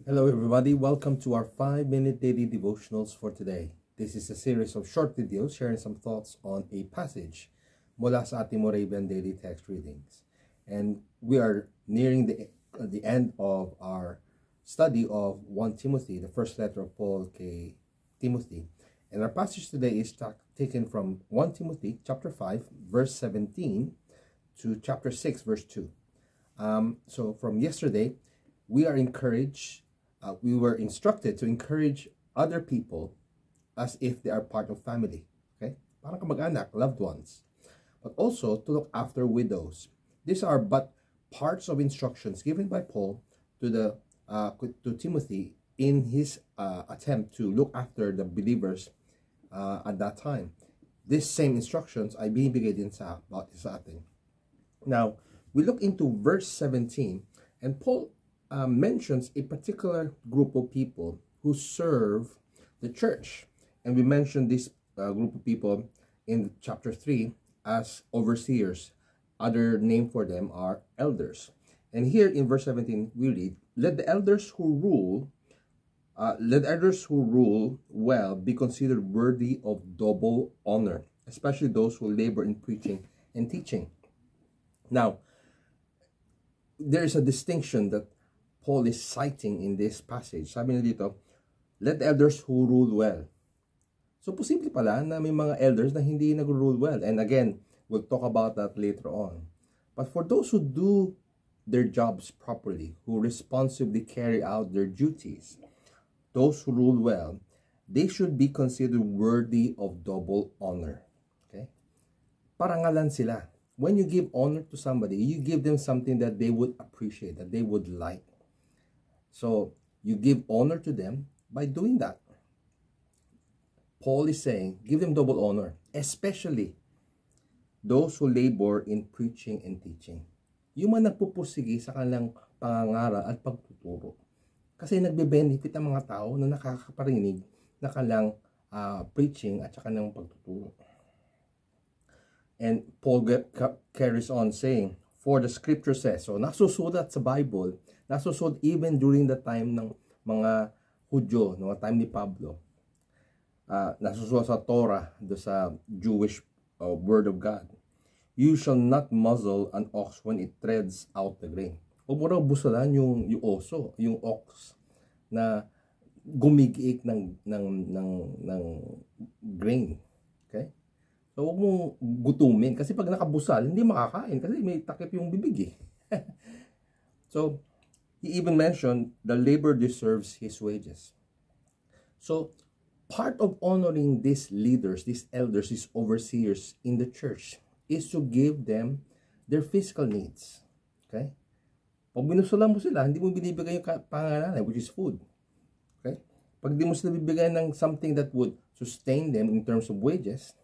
Hello everybody, welcome to our 5-minute daily devotionals for today. This is a series of short videos sharing some thoughts on a passage mula sa ating Moravian daily text readings. And we are nearing the end of our study of 1 Timothy, the first letter of Paul to Timothy. And our passage today is taken from 1 Timothy chapter 5 verse 17 to chapter 6 verse 2. So from yesterday, we are encouraged we were instructed to encourage other people as if they are part of family. Okay? Parang kamag-anak, loved ones. But also to look after widows. These are but parts of instructions given by Paul to Timothy in his attempt to look after the believers at that time. These same instructions ay binibigay din sa atin. Now, we look into verse 17, and Paul mentions a particular group of people who serve the church. And we mentioned this group of people in chapter 3 as overseers. Other name for them are elders. And here in verse 17 we read, Let the elders who rule well be considered worthy of double honor, especially those who labor in preaching and teaching. Now, there is a distinction that Paul is citing in this passage. Sabi na dito, let the elders who rule well. So, posible pala na may mga elders na hindi nag-rule well. And again, we'll talk about that later on. But for those who do their jobs properly, who responsibly carry out their duties, those who rule well, they should be considered worthy of double honor. Okay? Parangalan sila. When you give honor to somebody, you give them something that they would appreciate, that they would like. So, you give honor to them by doing that. Paul is saying, give them double honor, especially those who labor in preaching and teaching. Yung mga nagpupursige sa kanilang pangangaral at pagtuturo. Kasi nagbe-benefit ang mga tao na nakakaparinig na kanilang preaching at saka ng pagtuturo. And Paul carries on saying, for the scripture says, so nasusulat sa Bible, nasusulat even during the time ng mga Hudyo, no, time ni Pablo. Nasusulat sa Torah, sa Jewish word of God. You shall not muzzle an ox when it treads out the grain. Huwag mo raw busalan yung oso, yung ox na gumigiik ng grain. Okay? So, huwag mong gutumin. Kasi pag nakabusal, hindi makakain. Kasi may takip yung bibig eh. So, he even mentioned, the labor deserves his wages. So, part of honoring these leaders, these elders, these overseers in the church is to give them their physical needs. Okay? Pag binusulan mo sila, hindi mo binibigay yung pangangailangan, which is food. Okay? Pag di mo sila bibigay ng something that would sustain them in terms of wages,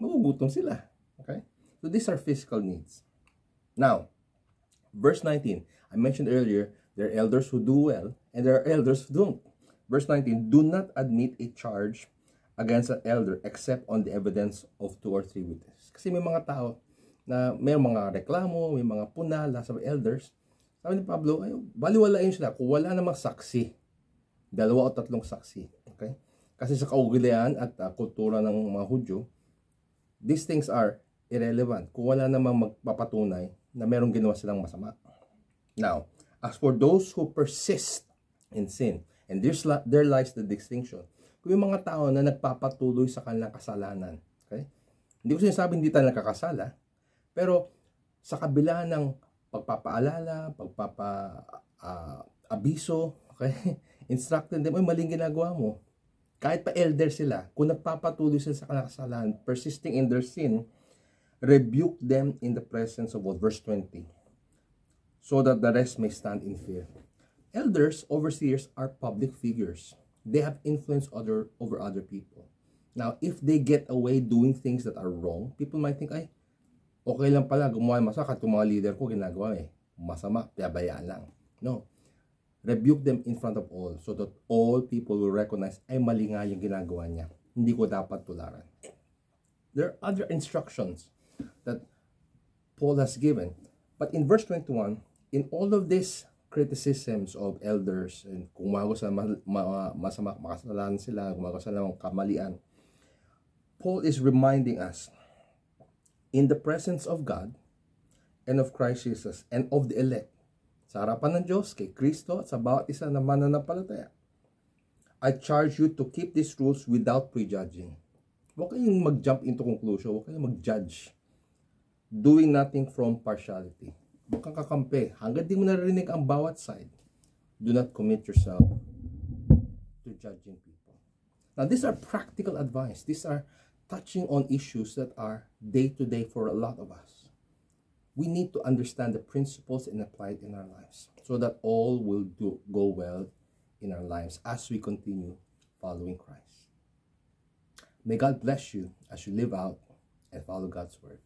magugutom sila. Okay? So these are physical needs. Now, verse 19, I mentioned earlier, there are elders who do well, and there are elders who don't. Verse 19, do not admit a charge against an elder except on the evidence of 2 or 3 witnesses. Kasi may mga tao na may mga reklamo, may mga punala sa elders. Sabi ni Pablo, ay, baliwalain sila kung wala namang saksi. 2 o 3 saksi. Okay? Kasi sa kaugalian at kultura ng mga Hudyo, these things are irrelevant kung wala namang magpapatunay na merong ginawa silang masama. Now, as for those who persist in sin, and there lies the distinction. Kung yung mga tao na nagpapatuloy sa kanilang kasalanan, okay? Hindi ko sinasabing hindi tayo nakakasala, pero sa kabila ng pagpapaalala, abiso, okay? Instructing them, ay maling ginagawa mo. Kahit pa elder sila, kung nagpapatuloy sila sa kanilang kasalanan, persisting in their sin, rebuke them in the presence of God. Verse 20. So that the rest may stand in fear. Elders, overseers, are public figures. They have influence over other people. Now, if they get away doing things that are wrong, people might think, ay, okay lang pala, gumawa ng masama, kung mga leader ko ginagawa masama, pabayaan lang. No. Rebuke them in front of all so that all people will recognize, ay mali nga yung ginagawa niya. Hindi ko dapat tularan. There are other instructions that Paul has given. But in verse 21, in all of this criticisms of elders, and kung gumagawa sila masama, makasalanan sila, gumagawa sila ng kamalian, Paul is reminding us, in the presence of God and of Christ Jesus and of the elect, sa harapan ng Diyos, kay Kristo at sa bawat isa na mananampalataya, I charge you to keep these rules without prejudging. Huwag kayong mag-jump into conclusion, huwag kayong mag-judge. Doing nothing from partiality. Huwag kang kakampi. Hanggang di mo narinig ang bawat side, do not commit yourself to judging people. Now, these are practical advice. These are touching on issues that are day-to-day for a lot of us. We need to understand the principles and apply it in our lives so that all will go well in our lives as we continue following Christ. May God bless you as you live out and follow God's word.